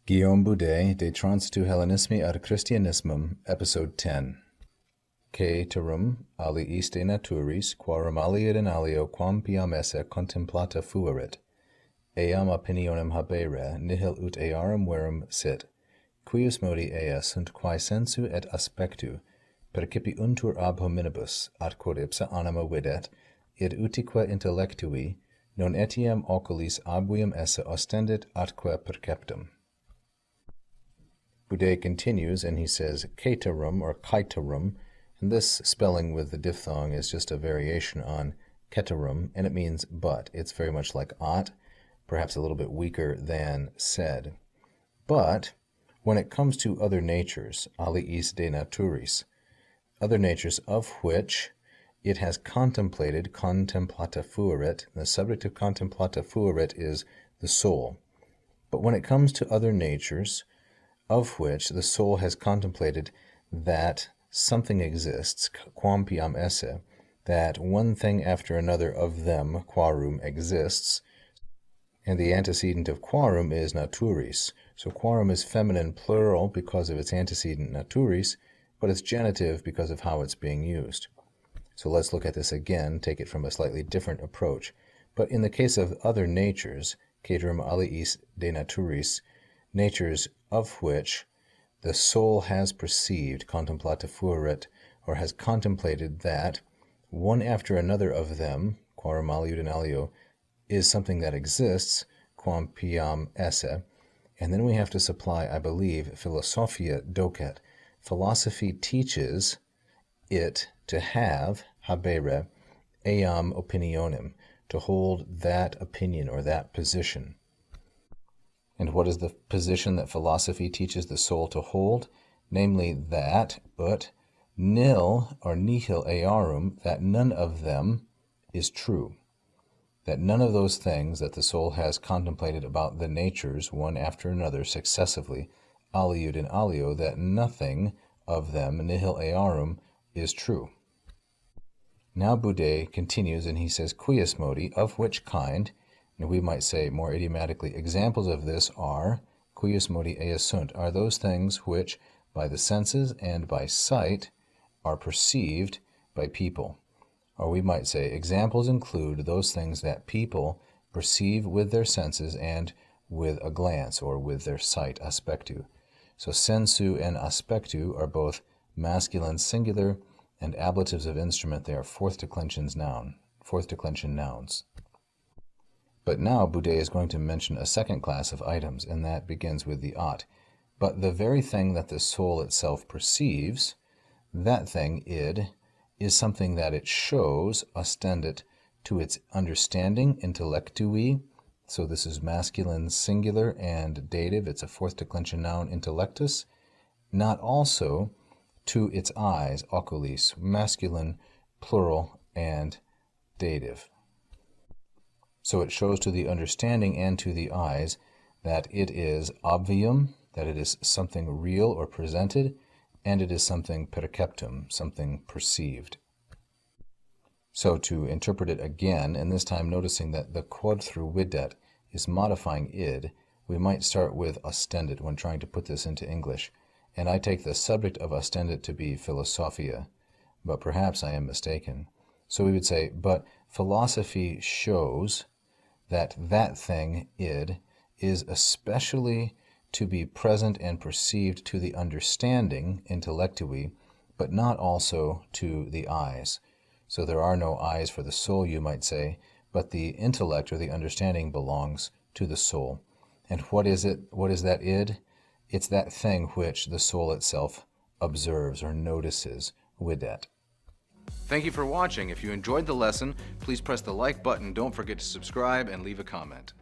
Guillaume Budé de Transitu Hellenismi Ad Christianismum, Episode 10. Caeterum aliis de naturis, quorum aliid in alio quam piam esse contemplata fuerit, eam opinionem habere, nihil ut earum verum sit, quius modi ea sunt quae sensu et aspectu, percipiuntur ab hominibus, atquod ipsa anima videt, id utique intellectui, non etiam oculis abvium esse ostendit atque perceptum. Budé continues, and he says caeterum or caeterum, and this spelling with the diphthong is just a variation on ceterum, and it means but. It's very much like ought, perhaps a little bit weaker than said. But when it comes to other natures, aliis de naturis, other natures of which it has contemplated, contemplata fuerit, the subject of contemplata fuerit is the soul. But when it comes to other natures, of which the soul has contemplated that something exists, quam piam esse, that one thing after another of them, quarum, exists, and the antecedent of quarum is naturis. So quarum is feminine plural because of its antecedent naturis, but it's genitive because of how it's being used. So let's look at this again, take it from a slightly different approach. But in the case of other natures, caeterum aliis de naturis, natures of which the soul has perceived, contemplata fuerit, or has contemplated that one after another of them, quorum aliud in alio, is something that exists, quam piam esse, and then we have to supply, I believe, philosophia docet. Philosophy teaches it to have, habere, eam opinionem, to hold that opinion or that position. And what is the position that philosophy teaches the soul to hold? Namely that, ut nil or nihil earum, that none of them is true. That none of those things that the soul has contemplated about the natures, one after another successively, aliud in alio, that nothing of them, nihil earum, is true. Now Budé continues and he says, quius modi, of which kind, and we might say more idiomatically, examples of this are, quius modi ea sunt, are those things which by the senses and by sight are perceived by people. Or we might say examples include those things that people perceive with their senses and with a glance or with their sight, aspectu. So sensu and aspectu are both masculine singular and ablatives of instrument. They are fourth declension nouns. But now Budé is going to mention a second class of items, and that begins with the ought. But the very thing that the soul itself perceives, that thing, id, is something that it shows, ostendit, to its understanding, intellectui. So this is masculine singular and dative. It's a fourth declension noun, intellectus. Not also to its eyes, oculis, masculine, plural, and dative. So it shows to the understanding and to the eyes that it is obvium, that it is something real or presented, and it is something perceptum, something perceived. So to interpret it again, and this time noticing that the quod through videt is modifying id, we might start with ostendit when trying to put this into English. And I take the subject of ostendit to be philosophia, but perhaps I am mistaken. So we would say, but philosophy shows that that thing, id, is especially to be present and perceived to the understanding, intellectui, but not also to the eyes. So there are no eyes for the soul, you might say, but the intellect or the understanding belongs to the soul. And what is it? What is that id? It's that thing which the soul itself observes or notices, videt. Thank you for watching. If you enjoyed the lesson, please press the like button. Don't forget to subscribe and leave a comment.